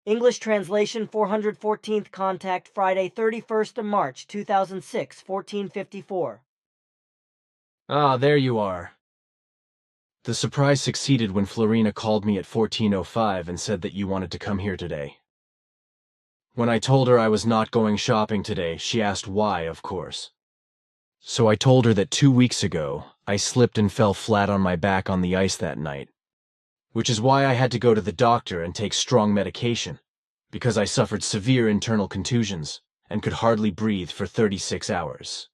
English translation 414th contact Friday 31st of March 2006, 1454. Ah, there you are. The surprise succeeded when Florena called me at 14:05 and said that you wanted to come here today. When I told her I was not going shopping today, she asked why, of course. So I told her that 2 weeks ago, I slipped and fell flat on my back on the ice that night, which is why I had to go to the doctor and take strong medication, because I suffered severe internal contusions and could hardly breathe for 36 hours.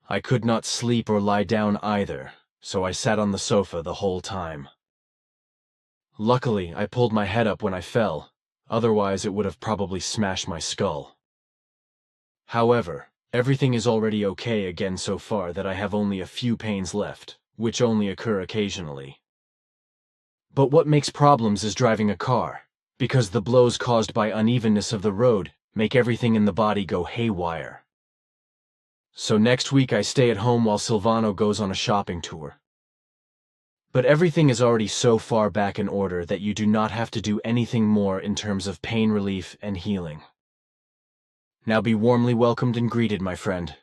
I could not sleep or lie down either, so I sat on the sofa the whole time. Luckily, I pulled my head up when I fell, otherwise it would have probably smashed my skull. However, everything is already okay again so far that I have only a few pains left, which only occur occasionally. But what makes problems is driving a car, because the blows caused by unevenness of the road make everything in the body go haywire. So next week I stay at home while Silvano goes on a shopping tour. But everything is already so far back in order that you do not have to do anything more in terms of pain relief and healing. Now be warmly welcomed and greeted, my friend.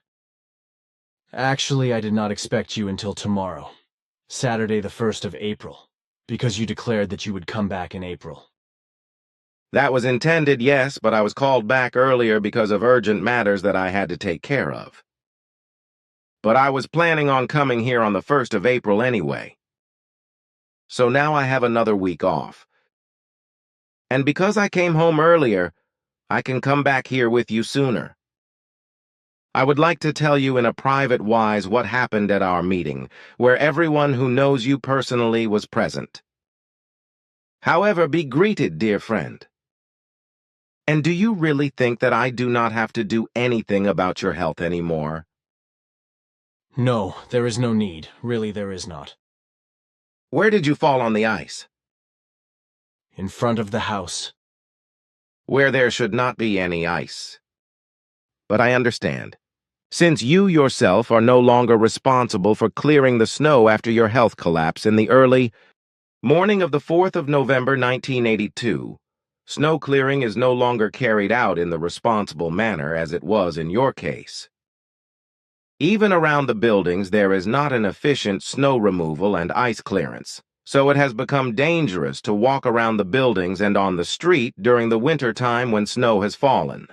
Actually, I did not expect you until tomorrow, Saturday the 1st of April, because you declared that you would come back in April. That was intended, yes, but I was called back earlier because of urgent matters that I had to take care of. But I was planning on coming here on the 1st of April anyway. So now I have another week off. And because I came home earlier, I can come back here with you sooner. I would like to tell you in a private wise what happened at our meeting, where everyone who knows you personally was present. However, be greeted, dear friend. And do you really think that I do not have to do anything about your health anymore? No, there is no need. Really, there is not. Where did you fall on the ice? In front of the house. Where there should not be any ice. But I understand. Since you yourself are no longer responsible for clearing the snow after your health collapse in the early morning of the 4th of November 1982, snow clearing is no longer carried out in the responsible manner as it was in your case. Even around the buildings, there is not an efficient snow removal and ice clearance, so it has become dangerous to walk around the buildings and on the street during the winter time when snow has fallen.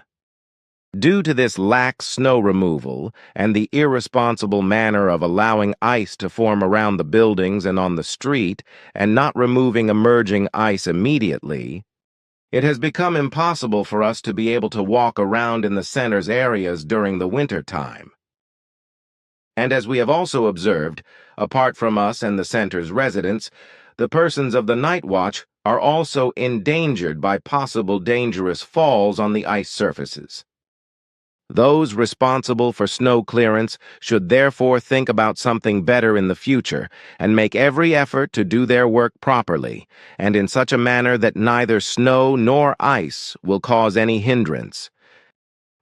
Due to this lax snow removal and the irresponsible manner of allowing ice to form around the buildings and on the street and not removing emerging ice immediately, it has become impossible for us to be able to walk around in the center's areas during the winter time. And as we have also observed, apart from us and the center's residents, the persons of the night watch are also endangered by possible dangerous falls on the ice surfaces. Those responsible for snow clearance should therefore think about something better in the future and make every effort to do their work properly and in such a manner that neither snow nor ice will cause any hindrance,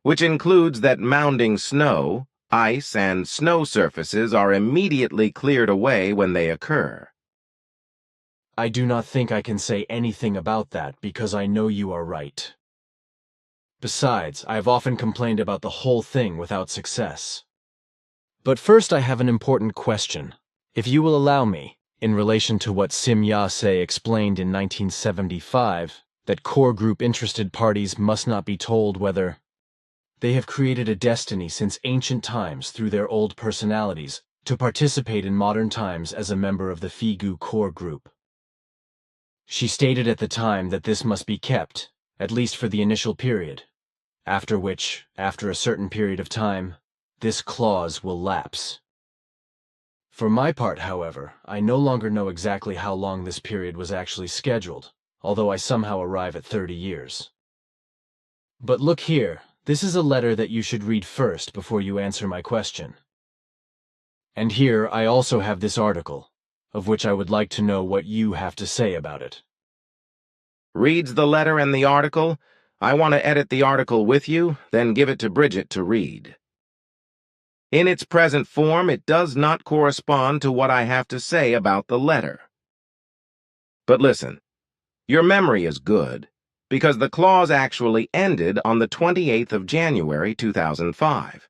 which includes that mounding snow, ice, and snow surfaces are immediately cleared away when they occur. I do not think I can say anything about that because I know you are right. Besides, I have often complained about the whole thing without success. But first I have an important question, if you will allow me, in relation to what Sim Yase explained in 1975, that core group interested parties must not be told whether they have created a destiny since ancient times through their old personalities to participate in modern times as a member of the Figu core group. She stated at the time that this must be kept, at least for the initial period, after which, after a certain period of time, this clause will lapse. For my part, however, I no longer know exactly how long this period was actually scheduled, although I somehow arrive at 30 years. But look here, this is a letter that you should read first before you answer my question. And here I also have this article, of which I would like to know what you have to say about it. Reads the letter and the article? I want to edit the article with you, then give it to Bridget to read. In its present form, it does not correspond to what I have to say about the letter. But listen, your memory is good, because the clause actually ended on the 28th of January 2005.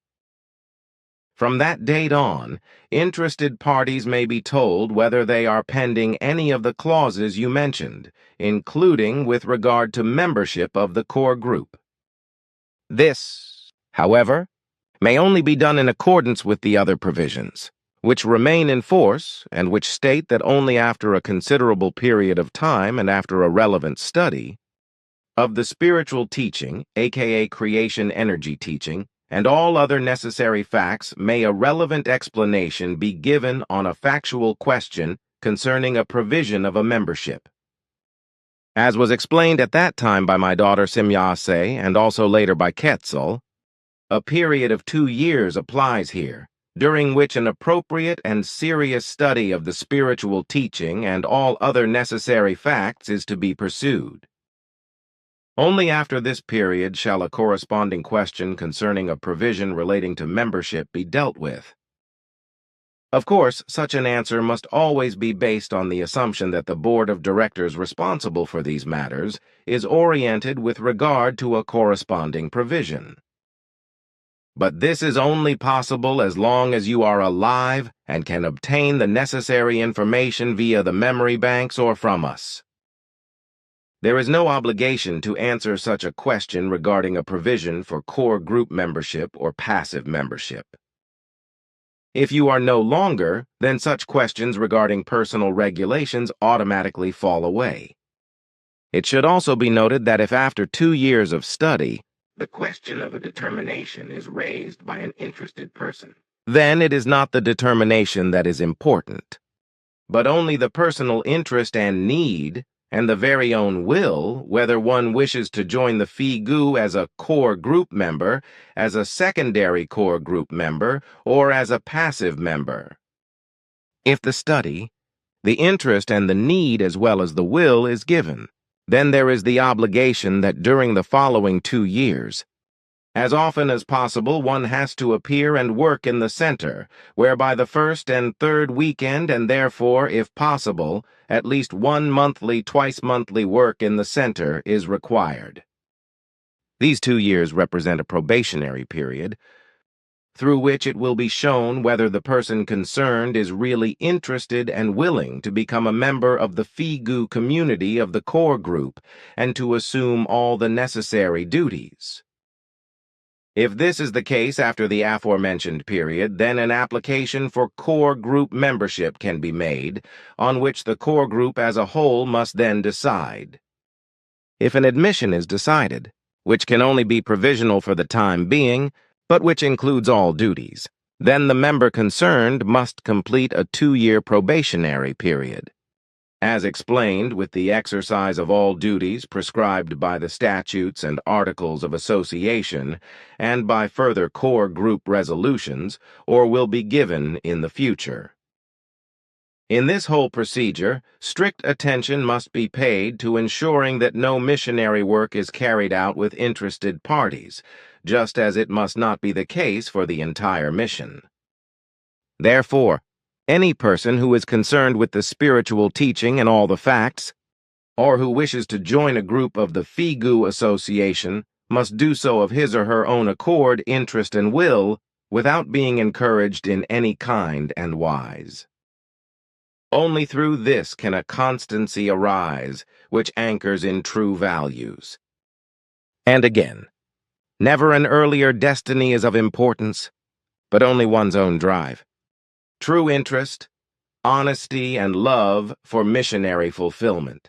From that date on, interested parties may be told whether they are pending any of the clauses you mentioned, including with regard to membership of the core group. This, however, may only be done in accordance with the other provisions, which remain in force and which state that only after a considerable period of time and after a relevant study of the spiritual teaching, aka creation energy teaching, and all other necessary facts may a relevant explanation be given on a factual question concerning a provision of a membership. As was explained at that time by my daughter Simyase and also later by Quetzal, a period of 2 years applies here, during which an appropriate and serious study of the spiritual teaching and all other necessary facts is to be pursued. Only after this period shall a corresponding question concerning a provision relating to membership be dealt with. Of course, such an answer must always be based on the assumption that the board of directors responsible for these matters is oriented with regard to a corresponding provision. But this is only possible as long as you are alive and can obtain the necessary information via the memory banks or from us. There is no obligation to answer such a question regarding a provision for core group membership or passive membership. If you are no longer, then such questions regarding personal regulations automatically fall away. It should also be noted that if after 2 years of study, the question of a determination is raised by an interested person, then it is not the determination that is important, but only the personal interest and need and the very own will, whether one wishes to join the FIGU as a core group member, as a secondary core group member, or as a passive member. If the study, the interest and the need as well as the will is given, then there is the obligation that during the following 2 years, as often as possible, one has to appear and work in the center, whereby the first and third weekend and therefore, if possible, at least 1 monthly, twice-monthly work in the center is required. These 2 years represent a probationary period, through which it will be shown whether the person concerned is really interested and willing to become a member of the FIGU community of the core group and to assume all the necessary duties. If this is the case after the aforementioned period, then an application for core group membership can be made, on which the core group as a whole must then decide. If an admission is decided, which can only be provisional for the time being, but which includes all duties, then the member concerned must complete a 2-year probationary period. As explained with the exercise of all duties prescribed by the statutes and articles of association and by further core group resolutions, or will be given in the future. In this whole procedure, strict attention must be paid to ensuring that no missionary work is carried out with interested parties, just as it must not be the case for the entire mission. Therefore, any person who is concerned with the spiritual teaching and all the facts, or who wishes to join a group of the FIGU Association, must do so of his or her own accord, interest, and will, without being encouraged in any kind and wise. Only through this can a constancy arise, which anchors in true values. And again, never an earlier destiny is of importance, but only one's own drive. True interest, honesty, and love for missionary fulfillment,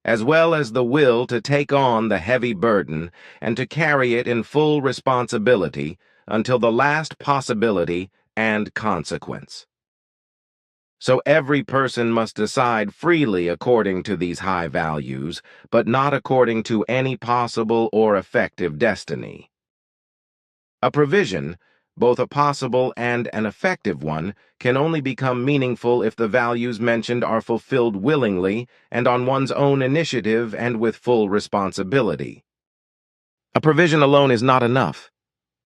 as well as the will to take on the heavy burden and to carry it in full responsibility until the last possibility and consequence. So every person must decide freely according to these high values, but not according to any possible or effective destiny. A provision, both a possible and an effective one, can only become meaningful if the values mentioned are fulfilled willingly and on one's own initiative and with full responsibility. A provision alone is not enough,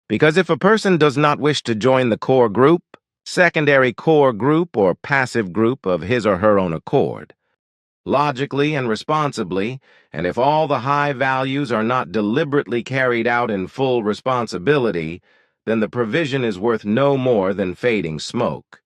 because if a person does not wish to join the core group, secondary core group, or passive group of his or her own accord, logically and responsibly, and if all the high values are not deliberately carried out in full responsibility, then the provision is worth no more than fading smoke.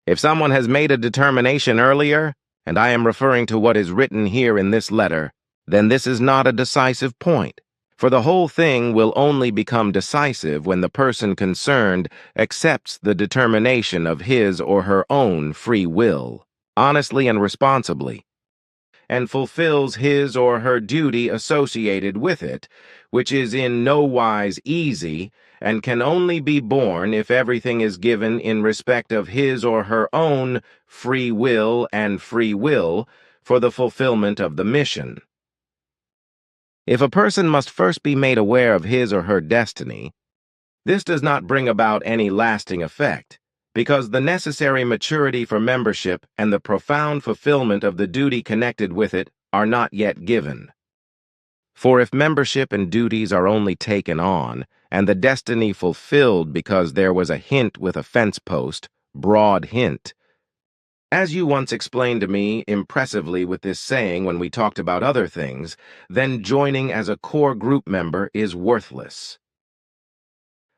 If someone has made a determination earlier, and I am referring to what is written here in this letter, then this is not a decisive point, for the whole thing will only become decisive when the person concerned accepts the determination of his or her own free will, honestly and responsibly, and fulfills his or her duty associated with it, which is in no wise easy, and can only be borne if everything is given in respect of his or her own free will and free will for the fulfillment of the mission. If a person must first be made aware of his or her destiny, this does not bring about any lasting effect, because the necessary maturity for membership and the profound fulfillment of the duty connected with it are not yet given. For if membership and duties are only taken on, and the destiny fulfilled because there was a hint with a fence post, broad hint, as you once explained to me impressively with this saying when we talked about other things, then joining as a core group member is worthless.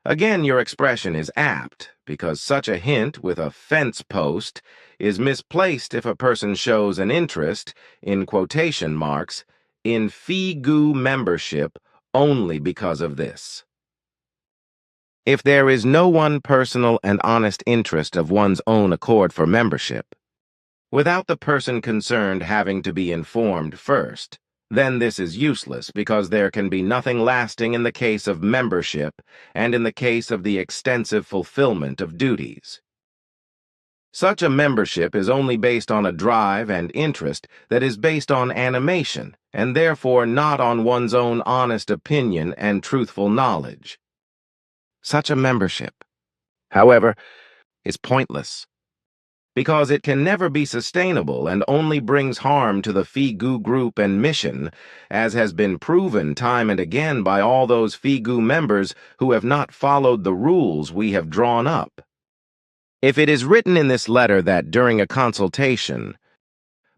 Again, your expression is apt, because such a hint with a fence post is misplaced if a person shows an interest, in quotation marks, in FIGU membership only because of this. If there is no one personal and honest interest of one's own accord for membership, without the person concerned having to be informed first, then this is useless because there can be nothing lasting in the case of membership and in the case of the extensive fulfillment of duties. Such a membership is only based on a drive and interest that is based on animation and therefore not on one's own honest opinion and truthful knowledge. Such a membership, however, is pointless, because it can never be sustainable and only brings harm to the FIGU group and mission, as has been proven time and again by all those FIGU members who have not followed the rules we have drawn up. If it is written in this letter that during a consultation,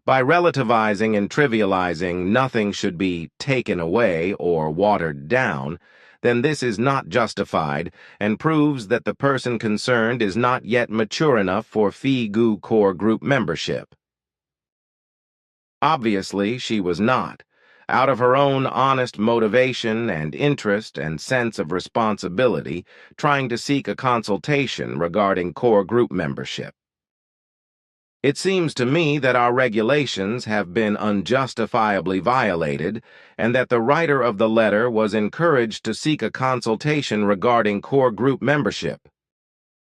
by relativizing and trivializing, nothing should be taken away or watered down, then this is not justified and proves that the person concerned is not yet mature enough for FIGU core group membership. Obviously, she was not, out of her own honest motivation and interest and sense of responsibility, trying to seek a consultation regarding core group membership. It seems to me that our regulations have been unjustifiably violated, and that the writer of the letter was encouraged to seek a consultation regarding core group membership.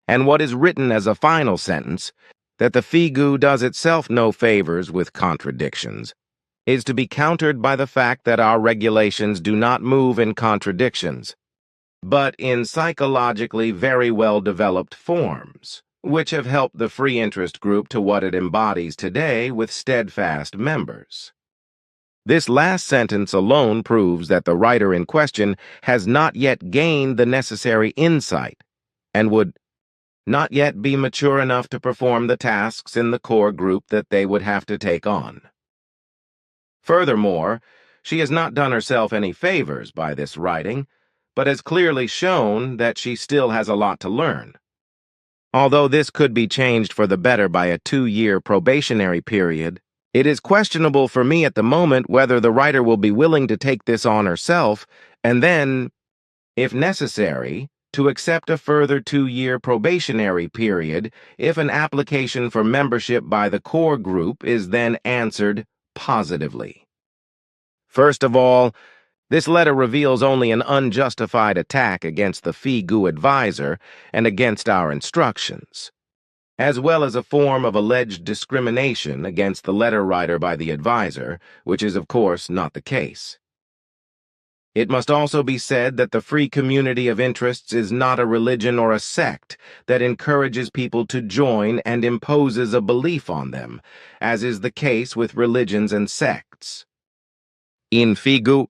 And what is written as a final sentence, that the FIGU does itself no favors with contradictions, is to be countered by the fact that our regulations do not move in contradictions, but in psychologically very well-developed forms, which have helped the free interest group to what it embodies today with steadfast members. This last sentence alone proves that the writer in question has not yet gained the necessary insight and would not yet be mature enough to perform the tasks in the core group that they would have to take on. Furthermore, she has not done herself any favors by this writing, but has clearly shown that she still has a lot to learn. Although this could be changed for the better by a 2-year probationary period, it is questionable for me at the moment whether the writer will be willing to take this on herself and then, if necessary, to accept a further 2-year probationary period if an application for membership by the core group is then answered positively. First of all, this letter reveals only an unjustified attack against the FIGU advisor and against our instructions, as well as a form of alleged discrimination against the letter writer by the advisor, which is of course not the case. It must also be said that the free community of interests is not a religion or a sect that encourages people to join and imposes a belief on them, as is the case with religions and sects. In FIGU,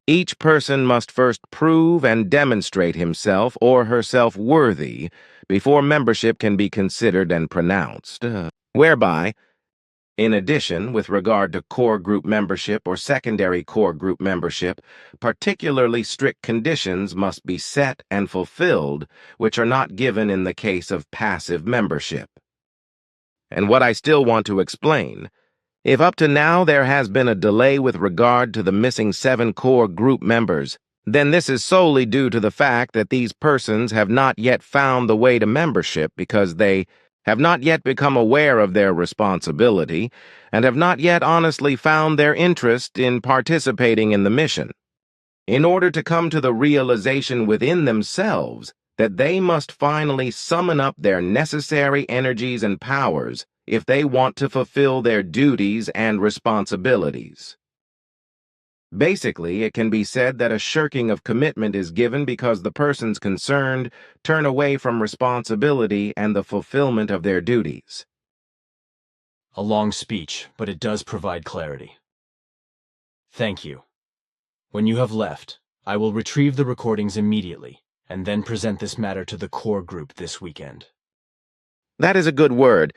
each person must first prove and demonstrate himself or herself worthy before membership can be considered and pronounced, whereby, In addition, with regard to core group membership or secondary core group membership, particularly strict conditions must be set and fulfilled, which are not given in the case of passive membership. And what I still want to explain, if up to now there has been a delay with regard to the missing 7 core group members, then this is solely due to the fact that these persons have not yet found the way to membership because they have not yet become aware of their responsibility and have not yet honestly found their interest in participating in the mission. In order to come to the realization within themselves that they must finally summon up their necessary energies and powers if they want to fulfill their duties and responsibilities. Basically, it can be said that a shirking of commitment is given because the persons concerned turn away from responsibility and the fulfillment of their duties. A long speech, but it does provide clarity. Thank you. When you have left, I will retrieve the recordings immediately, and then present this matter to the core group this weekend. That is a good word,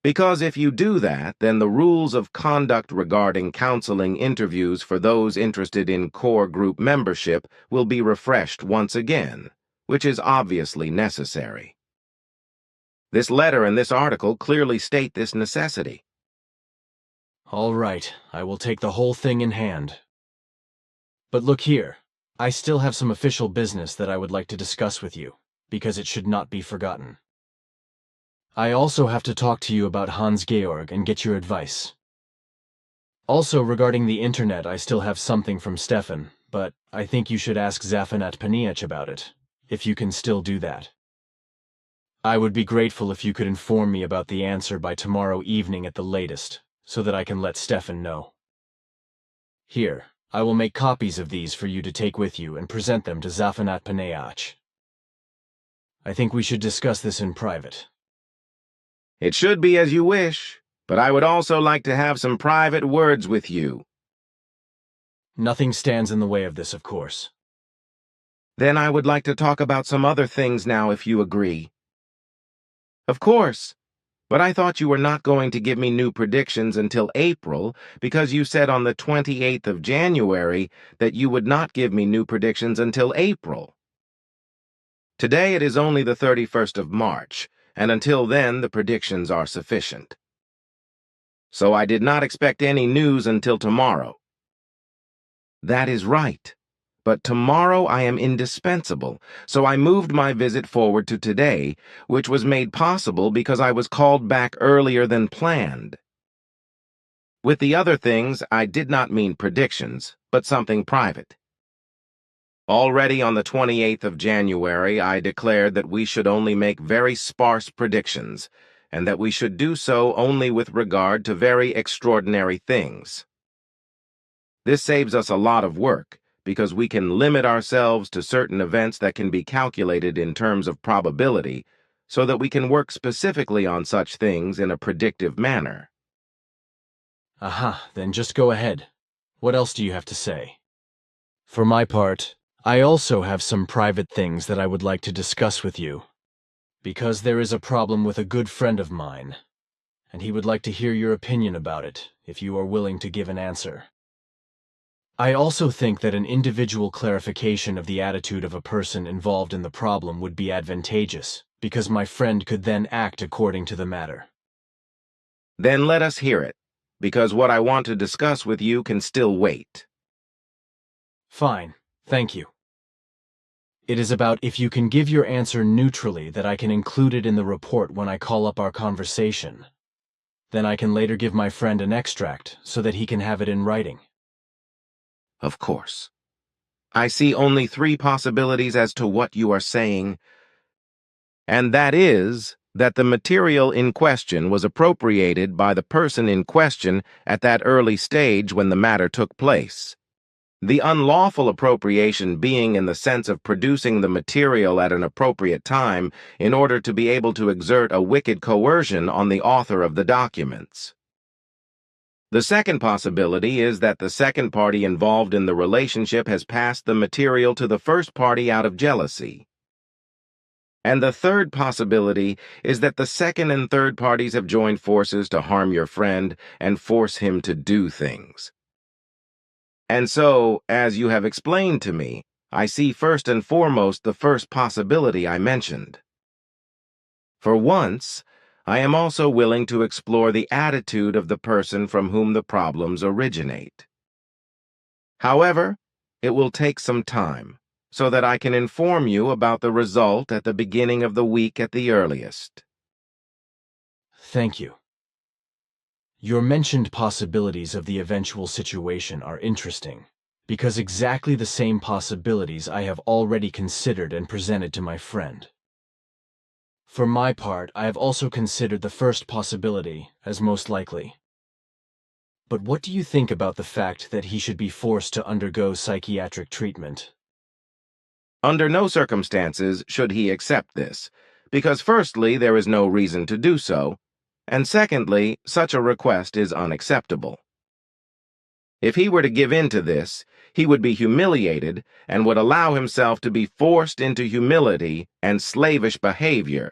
because if you do that, then the rules of conduct regarding counseling interviews for those interested in core group membership will be refreshed once again, which is obviously necessary. This letter and this article clearly state this necessity. All right, I will take the whole thing in hand. But look here, I still have some official business that I would like to discuss with you, because it should not be forgotten. I also have to talk to you about Hans-Georg and get your advice. Also, regarding the internet, I still have something from Stefan, but I think you should ask Zafanat Paniach about it, if you can still do that. I would be grateful if you could inform me about the answer by tomorrow evening at the latest, so that I can let Stefan know. Here, I will make copies of these for you to take with you and present them to Zafanat Paniach. I think we should discuss this in private. It should be as you wish, but I would also like to have some private words with you. Nothing stands in the way of this, of course. Then I would like to talk about some other things now, if you agree. Of course, but I thought you were not going to give me new predictions until April because you said on the 28th of January that you would not give me new predictions until April. Today it is only the 31st of March, and until then the predictions are sufficient. So I did not expect any news until tomorrow. That is right, but tomorrow I am indispensable, so I moved my visit forward to today, which was made possible because I was called back earlier than planned. With the other things, I did not mean predictions, but something private. Already on the 28th of January, I declared that we should only make very sparse predictions, and that we should do so only with regard to very extraordinary things. This saves us a lot of work, because we can limit ourselves to certain events that can be calculated in terms of probability, so that we can work specifically on such things in a predictive manner. Aha, then just go ahead. What else do you have to say? For my part, I also have some private things that I would like to discuss with you, because there is a problem with a good friend of mine, and he would like to hear your opinion about it, if you are willing to give an answer. I also think that an individual clarification of the attitude of a person involved in the problem would be advantageous, because my friend could then act according to the matter. Then let us hear it, because what I want to discuss with you can still wait. Fine, thank you. It is about if you can give your answer neutrally that I can include it in the report when I call up our conversation. Then I can later give my friend an extract so that he can have it in writing. Of course. I see only 3 possibilities as to what you are saying, and that is that the material in question was appropriated by the person in question at that early stage when the matter took place. The unlawful appropriation being in the sense of producing the material at an appropriate time in order to be able to exert a wicked coercion on the author of the documents. The second possibility is that the second party involved in the relationship has passed the material to the first party out of jealousy. And the third possibility is that the second and third parties have joined forces to harm your friend and force him to do things. And so, as you have explained to me, I see first and foremost the first possibility I mentioned. For once, I am also willing to explore the attitude of the person from whom the problems originate. However, it will take some time, so that I can inform you about the result at the beginning of the week at the earliest. Thank you. Your mentioned possibilities of the eventual situation are interesting, because exactly the same possibilities I have already considered and presented to my friend. For my part, I have also considered the first possibility as most likely. But what do you think about the fact that he should be forced to undergo psychiatric treatment? Under no circumstances should he accept this, because firstly, there is no reason to do so, and secondly, such a request is unacceptable. If he were to give in to this, he would be humiliated and would allow himself to be forced into humility and slavish behavior.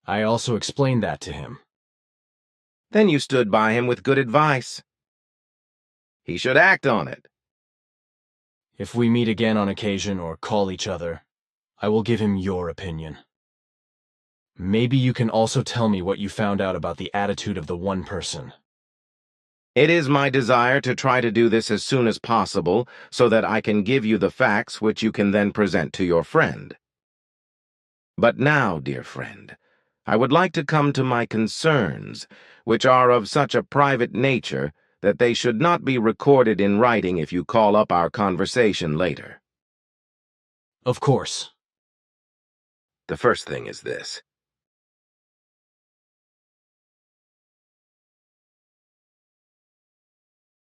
I also explained that to him. Then you stood by him with good advice. He should act on it. If we meet again on occasion or call each other, I will give him your opinion. Maybe you can also tell me what you found out about the attitude of the one person. It is my desire to try to do this as soon as possible so that I can give you the facts which you can then present to your friend. But now, dear friend, I would like to come to my concerns, which are of such a private nature that they should not be recorded in writing if you call up our conversation later. Of course. The first thing is this.